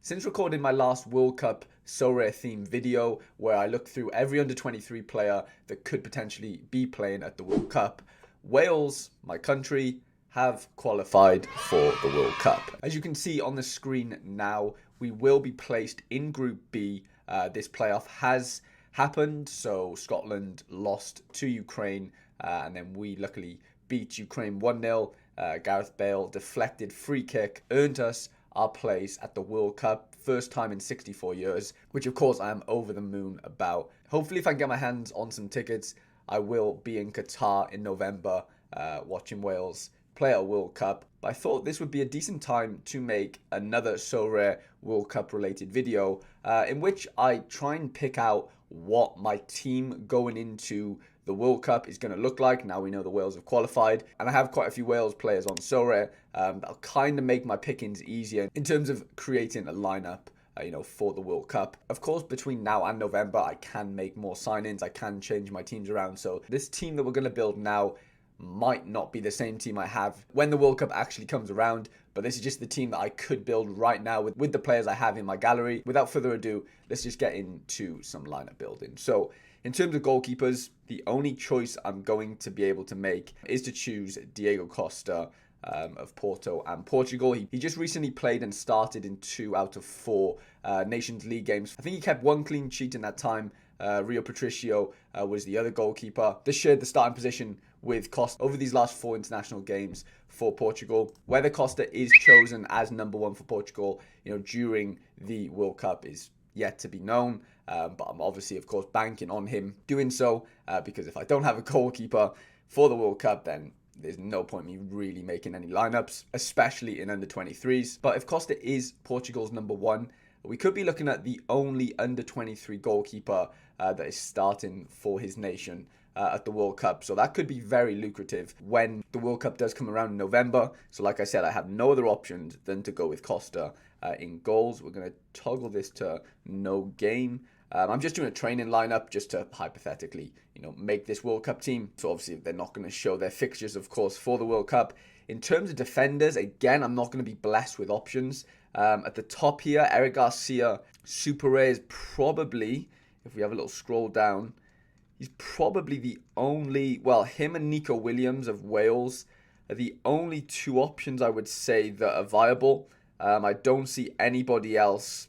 Since recording my last World Cup Sorare themed video where I looked through every under-23 player that could potentially be playing at the World Cup, Wales, my country, have qualified for the World Cup. As you can see on the screen now, we will be placed in Group B. This playoff has happened, so Scotland lost to Ukraine and then we luckily beat Ukraine 1-0. Gareth Bale deflected free kick, earned us our place at the World Cup, first time in 64 years, which of course I am over the moon about. Hopefully if I can get my hands on some tickets, I will be in Qatar in November watching Wales play at a World Cup. But I thought this would be a decent time to make another Sorare World Cup related video in which I try and pick out what my team going into the World Cup is going to look like. Now we know the Wales have qualified, and I have quite a few Wales players on Sorare. That'll kind of make my pickings easier in terms of creating a lineup for the World Cup. Of course, between now and November, I can make more signings. I can change my teams around. So this team that we're going to build now might not be the same team I have when the World Cup actually comes around, but this is just the team that I could build right now with the players I have in my gallery. Without further ado, let's just get into some lineup building. So in terms of goalkeepers, the only choice I'm going to be able to make is to choose Diego Costa of Porto and Portugal. He just recently played and started in 2 out of 4 Nations League games. I think he kept 1 clean sheet in that time. Rio Patricio was the other goalkeeper. They shared the starting position with Costa over these last 4 international games for Portugal. Whether Costa is chosen as number 1 for Portugal, during the World Cup is yet to be known. But I'm obviously, of course, banking on him doing so because if I don't have a goalkeeper for the World Cup, then there's no point me really making any lineups, especially in under 23s. But if Costa is Portugal's number 1, we could be looking at the only under 23 goalkeeper that is starting for his nation at the World Cup. So that could be very lucrative when the World Cup does come around in November. So like I said, I have no other options than to go with Costa in goals. We're going to toggle this to no game. I'm just doing a training lineup just to hypothetically, make this World Cup team. So obviously they're not going to show their fixtures, of course, for the World Cup. In terms of defenders, again, I'm not going to be blessed with options. At the top here, Eric Garcia, super rare, is probably, if we have a little scroll down, he's probably the only, him and Nico Williams of Wales are the only 2 options I would say that are viable. I don't see anybody else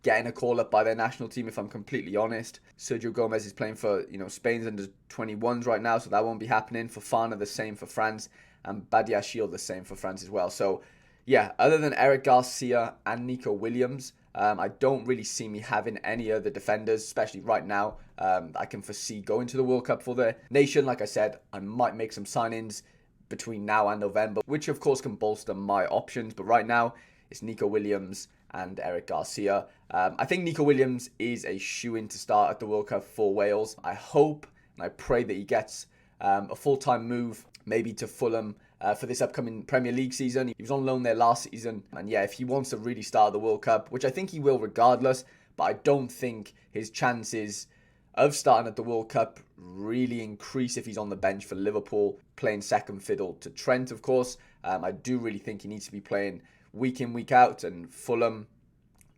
getting a call up by their national team, if I'm completely honest. Sergio Gomez is playing for, Spain's under 21s right now, so that won't be happening. Fofana, the same for France, and Badiashile, the same for France as well. So, yeah, other than Eric Garcia and Nico Williams, I don't really see me having any other defenders, especially right now. I can foresee going to the World Cup for the nation. Like I said, I might make some signings between now and November, which of course can bolster my options. But right now, it's Nico Williams and Eric Garcia. I think Nico Williams is a shoo-in to start at the World Cup for Wales. I hope and I pray that he gets a full-time move, maybe to Fulham for this upcoming Premier League season. He was on loan there last season. And yeah, if he wants to really start the World Cup, which I think he will regardless, but I don't think his chances of starting at the World Cup really increase if he's on the bench for Liverpool, playing second fiddle to Trent, of course. I do really think he needs to be playing week in, week out, and Fulham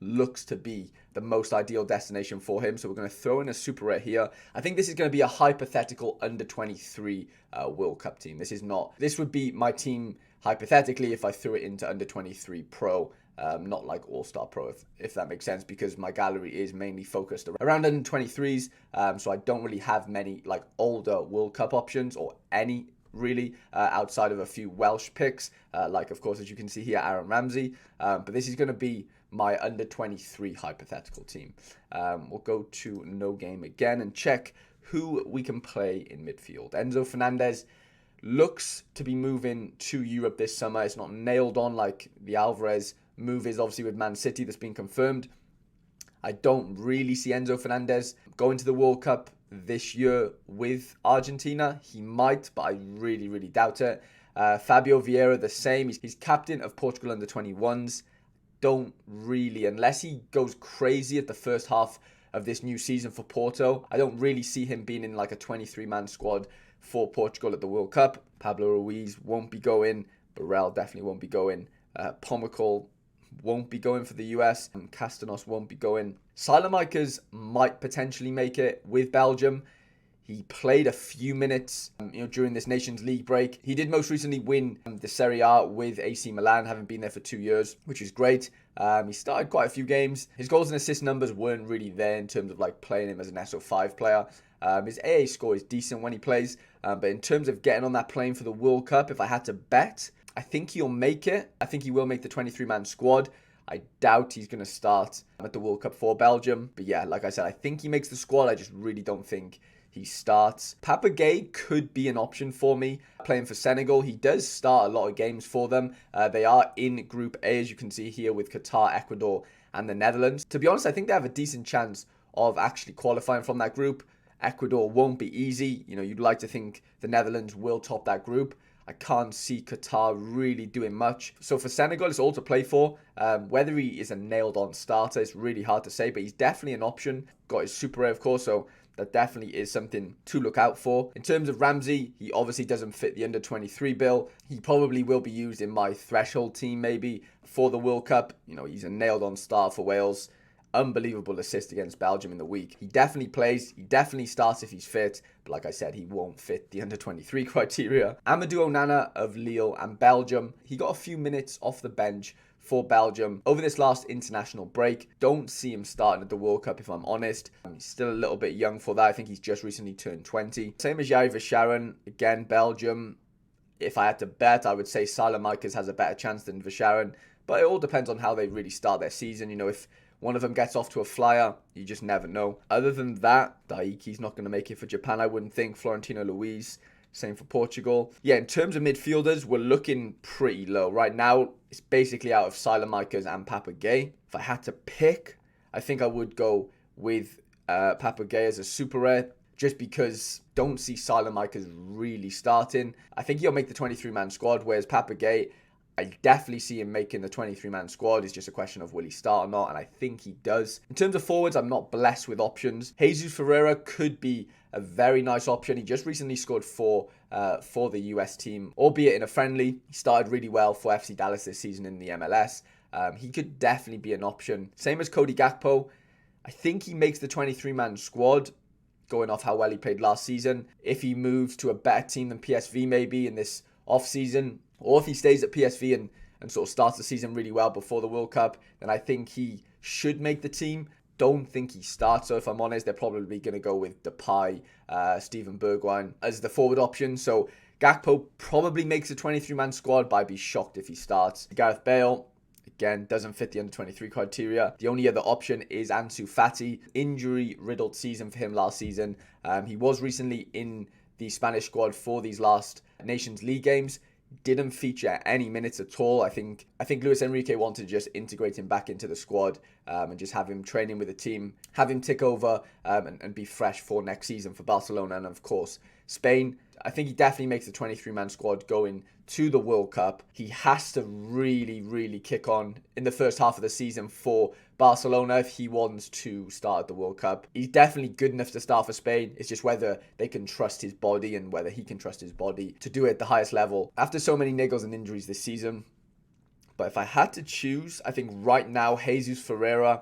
looks to be the most ideal destination for him. So we're going to throw in a super rare here. I think this is going to be a hypothetical under 23 World Cup team. This would be my team hypothetically if I threw it into under 23 pro, not like all-star pro, if that makes sense, because my gallery is mainly focused around under 23s. So I don't really have many like older World Cup options or any really outside of a few Welsh picks, like of course as you can see here, Aaron Ramsey. But this is going to be my under 23 hypothetical team. We'll go to no game again and check who we can play in midfield. Enzo Fernandez looks to be moving to Europe this summer. It's not nailed on like the Alvarez move is obviously with Man City, that's been confirmed. I don't really see Enzo Fernandez going to the World Cup this year with Argentina. He might, but I really, really doubt it. Fabio Vieira, the same. He's captain of Portugal under 21s. Don't really, unless he goes crazy at the first half of this new season for Porto, I don't really see him being in like a 23-man squad for Portugal at the World Cup. Pablo Ruiz won't be going. Burrell definitely won't be going. Pomacal won't be going for the US, and Castanos won't be going. Saelemaekers might potentially make it with Belgium. He played a few minutes, during this Nations League break. He did most recently win the Serie A with AC Milan, having been there for 2 years, which is great. He started quite a few games. His goals and assist numbers weren't really there in terms of like playing him as an SO5 player. His AA score is decent when he plays, but in terms of getting on that plane for the World Cup, if I had to bet, I think he'll make it. I think he will make the 23-man squad. I doubt he's going to start at the World Cup for Belgium. But yeah, like I said, I think he makes the squad. I just really don't think he starts. Papa Gueye could be an option for me playing for Senegal. He does start a lot of games for them. They are in Group A, as you can see here, with Qatar, Ecuador, and the Netherlands. To be honest, I think they have a decent chance of actually qualifying from that group. Ecuador won't be easy. You'd like to think the Netherlands will top that group. I can't see Qatar really doing much. So for Senegal, it's all to play for. Whether he is a nailed-on starter, it's really hard to say, but he's definitely an option. Got his Super Rare, of course, so that definitely is something to look out for. In terms of Ramsey, he obviously doesn't fit the under-23 bill. He probably will be used in my threshold team maybe for the World Cup. He's a nailed-on star for Wales. Unbelievable assist against Belgium in the week. He definitely plays. He definitely starts if he's fit. But like I said, he won't fit the under-23 criteria. Amadou Onana of Lille and Belgium. He got a few minutes off the bench for Belgium over this last international break. Don't see him starting at the World Cup, if I'm honest. He's still a little bit young for that. I think he's just recently turned 20. Same as Yari Vacharan. Again, Belgium. If I had to bet, I would say Saelemaekers has a better chance than Vacharan. But it all depends on how they really start their season. If one of them gets off to a flyer, you just never know. Other than that, Daiki's not going to make it for Japan, I wouldn't think. Florentino Luis, same for Portugal. Yeah, in terms of midfielders, we're looking pretty low. Right now, it's basically out of Saelemaekers and Papa Gueye. If I had to pick, I think I would go with Papa Gueye as a super rare, just because don't see Saelemaekers really starting. I think he'll make the 23-man squad, whereas Papa Gueye, I definitely see him making the 23-man squad. It's just a question of will he start or not, and I think he does. In terms of forwards, I'm not blessed with options. Jesus Ferreira could be a very nice option. He just recently scored for the US team, albeit in a friendly. He started really well for FC Dallas this season in the MLS. He could definitely be an option. Same as Cody Gakpo. I think he makes the 23-man squad, going off how well he played last season. If he moves to a better team than PSV maybe in this off-season, or if he stays at PSV and sort of starts the season really well before the World Cup, then I think he should make the team. Don't think he starts, so if I'm honest, they're probably going to go with Depay, Steven Bergwijn as the forward option. So Gakpo probably makes a 23-man squad, but I'd be shocked if he starts. Gareth Bale, again, doesn't fit the under-23 criteria. The only other option is Ansu Fati. Injury-riddled season for him last season. He was recently in the Spanish squad for these last Nations League games. Didn't feature any minutes at all. I think Luis Enrique wanted to just integrate him back into the squad and just have him training with the team, have him tick over and be fresh for next season for Barcelona and, of course, Spain. I think he definitely makes the 23-man squad going to the World Cup. He has to really, really kick on in the first half of the season for Barcelona if he wants to start at the World Cup. He's definitely good enough to start for Spain. It's just whether they can trust his body and whether he can trust his body to do it at the highest level after so many niggles and injuries this season. But if I had to choose, I think right now Jesus Ferreira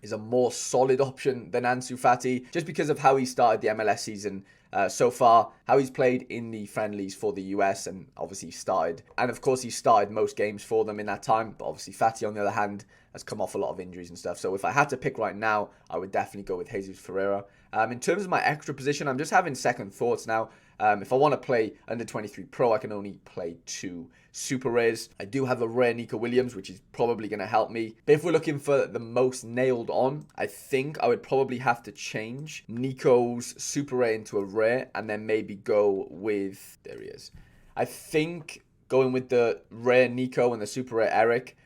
is a more solid option than Ansu Fati, just because of how he started the MLS season so far, how he's played in the friendlies for the US, and obviously started. And of course, he started most games for them in that time, but obviously Fati, on the other hand, has come off a lot of injuries and stuff. So if I had to pick right now, I would definitely go with Jesus Ferreira. In terms of my extra position, I'm just having second thoughts now. If I want to play under 23 Pro, I can only play 2 super rares. I do have a rare Nico Williams, which is probably going to help me. But if we're looking for the most nailed on, I think I would probably have to change Nico's super rare into a rare and then maybe go with, there he is. I think going with the rare Nico and the super rare Eric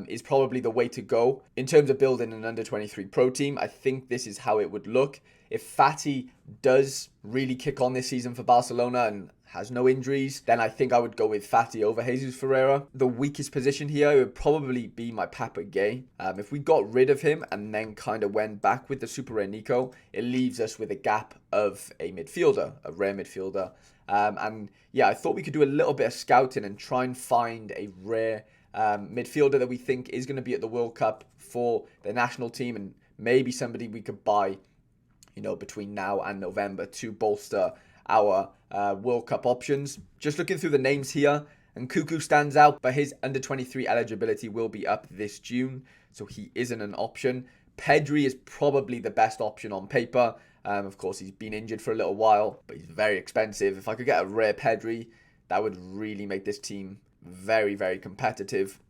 is probably the way to go. In terms of building an under 23 Pro team, I think this is how it would look. If Fati does really kick on this season for Barcelona and has no injuries, then I think I would go with Fati over Jesus Ferreira. The weakest position here would probably be my Papa Gueye. If we got rid of him and then kind of went back with the super rare Nico, it leaves us with a gap of a midfielder, a rare midfielder. And yeah, I thought we could do a little bit of scouting and try and find a rare midfielder that we think is going to be at the World Cup for the national team, and maybe somebody we could buy, between now and November to bolster our World Cup options. Just looking through the names here, and Nkunku stands out, but his under-23 eligibility will be up this June, so he isn't an option. Pedri is probably the best option on paper. Of course, he's been injured for a little while, but he's very expensive. If I could get a rare Pedri, that would really make this team very, very competitive.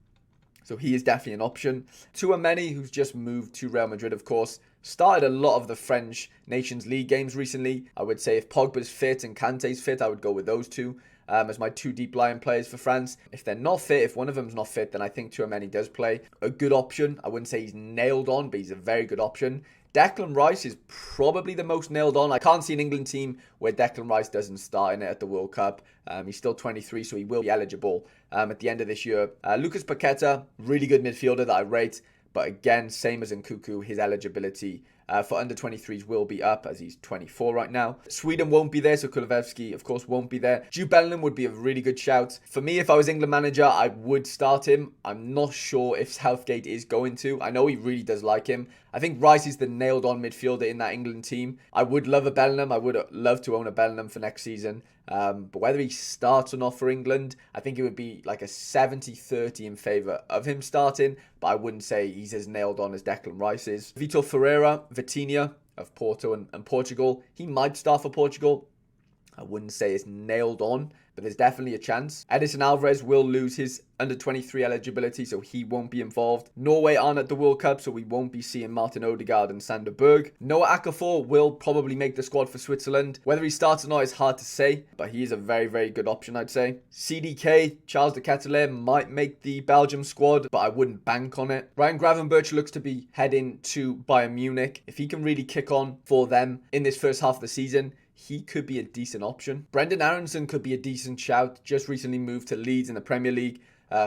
So he is definitely an option. Tchouaméni, who's just moved to Real Madrid, of course, started a lot of the French Nations League games recently. I would say if Pogba's fit and Kante's fit, I would go with those two as my two deep line players for France. If they're not fit, if one of them's not fit, then I think Tchouaméni does play. A good option. I wouldn't say he's nailed on, but he's a very good option. Declan Rice is probably the most nailed on. I can't see an England team where Declan Rice doesn't start in it at the World Cup. He's still 23, so he will be eligible at the end of this year. Lucas Paqueta, really good midfielder that I rate. But again, same as Nkunku, his eligibility for under-23s will be up as he's 24 right now. Sweden won't be there, so Kulusevski, of course, won't be there. Jude Bellingham would be a really good shout. For me, if I was England manager, I would start him. I'm not sure if Southgate is going to. I know he really does like him. I think Rice is the nailed-on midfielder in that England team. I would love a Bellingham. I would love to own a Bellingham for next season. But whether he starts or not for England, I think it would be like a 70-30 in favour of him starting. But I wouldn't say he's as nailed on as Declan Rice is. Vitor Ferreira, Vitinha of Porto and Portugal. He might start for Portugal. I wouldn't say it's nailed on, but there's definitely a chance. Edison Alvarez will lose his under-23 eligibility, so he won't be involved. Norway aren't at the World Cup, so we won't be seeing Martin Odegaard and Sander Berg. Noah Okafor will probably make the squad for Switzerland. Whether he starts or not is hard to say, but he is a very, very good option, I'd say. CDK, Charles de Ketelaere, might make the Belgium squad, but I wouldn't bank on it. Ryan Gravenberch looks to be heading to Bayern Munich. If he can really kick on for them in this first half of the season, he could be a decent option. Brendan Aronson could be a decent shout. Just recently moved to Leeds in the Premier League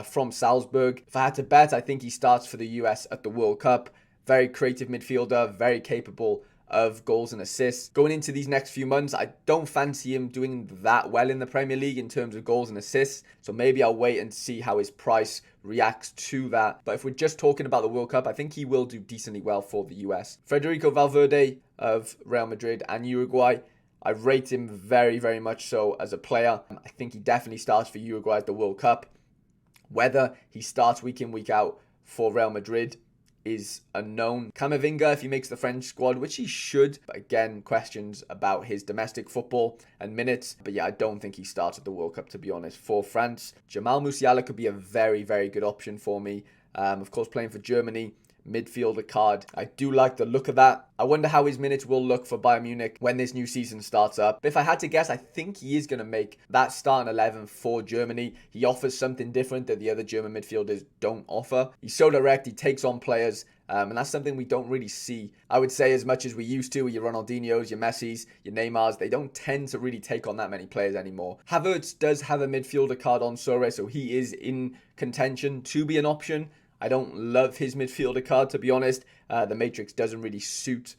from Salzburg. If I had to bet, I think he starts for the US at the World Cup. Very creative midfielder, very capable of goals and assists. Going into these next few months, I don't fancy him doing that well in the Premier League in terms of goals and assists. So maybe I'll wait and see how his price reacts to that. But if we're just talking about the World Cup, I think he will do decently well for the US. Federico Valverde of Real Madrid and Uruguay, I rate him very, very much so as a player. I think he definitely starts for Uruguay at the World Cup. Whether he starts week in, week out for Real Madrid is unknown. Camavinga, if he makes the French squad, which he should, but again, questions about his domestic football and minutes. But yeah, I don't think he starts at the World Cup, to be honest, for France. Jamal Musiala could be a very, very good option for me. Of course, playing for Germany. Midfielder card. I do like the look of that. I wonder how his minutes will look for Bayern Munich when this new season starts up. But if I had to guess, I think he is going to make that starting 11 for Germany. He offers something different that the other German midfielders don't offer. He's so direct, he takes on players, and that's something we don't really see, I would say, as much as we used to with your Ronaldinhos, your Messis, your Neymars. They don't tend to really take on that many players anymore. Havertz does have a midfielder card on Sorare, so he is in contention to be an option. I don't love his midfielder card, to be honest. The Matrix doesn't really suit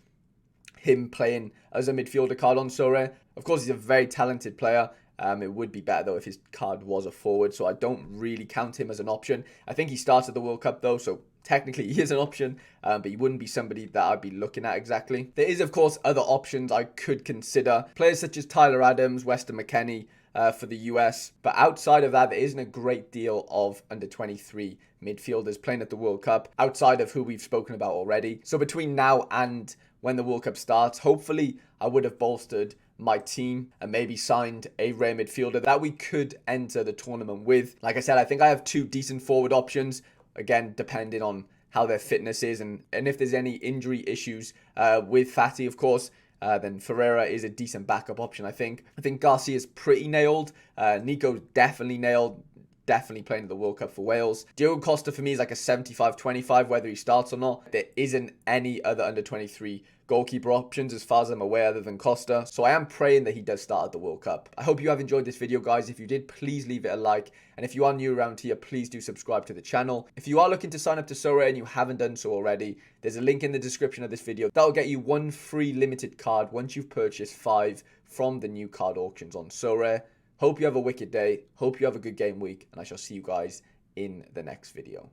him playing as a midfielder card on Sorare. Of course, he's a very talented player. It would be better, though, if his card was a forward, so I don't really count him as an option. I think he starts at the World Cup, though, so technically he is an option, but he wouldn't be somebody that I'd be looking at exactly. There is, of course, other options I could consider. Players such as Tyler Adams, Weston McKennie, for the US. But outside of that, there isn't a great deal of under-23 midfielders playing at the World Cup outside of who we've spoken about already. So between now and when the World Cup starts, hopefully I would have bolstered my team and maybe signed a rare midfielder that we could enter the tournament with. Like I said, I think I have two decent forward options, again, depending on how their fitness is and if there's any injury issues with Fati, of course. Then Ferreira is a decent backup option, I think. I think Garcia's pretty nailed. Nico's definitely nailed. Definitely playing at the World Cup for Wales. Diogo Costa for me is like a 75-25, whether he starts or not. There isn't any other under-23 goalkeeper options as far as I'm aware other than Costa. So I am praying that he does start at the World Cup. I hope you have enjoyed this video, guys. If you did, please leave it a like. And if you are new around here, please do subscribe to the channel. If you are looking to sign up to Sorare and you haven't done so already, there's a link in the description of this video. That'll get you one free limited card once you've purchased 5 from the new card auctions on Sorare. Hope you have a wicked day. Hope you have a good game week. And I shall see you guys in the next video.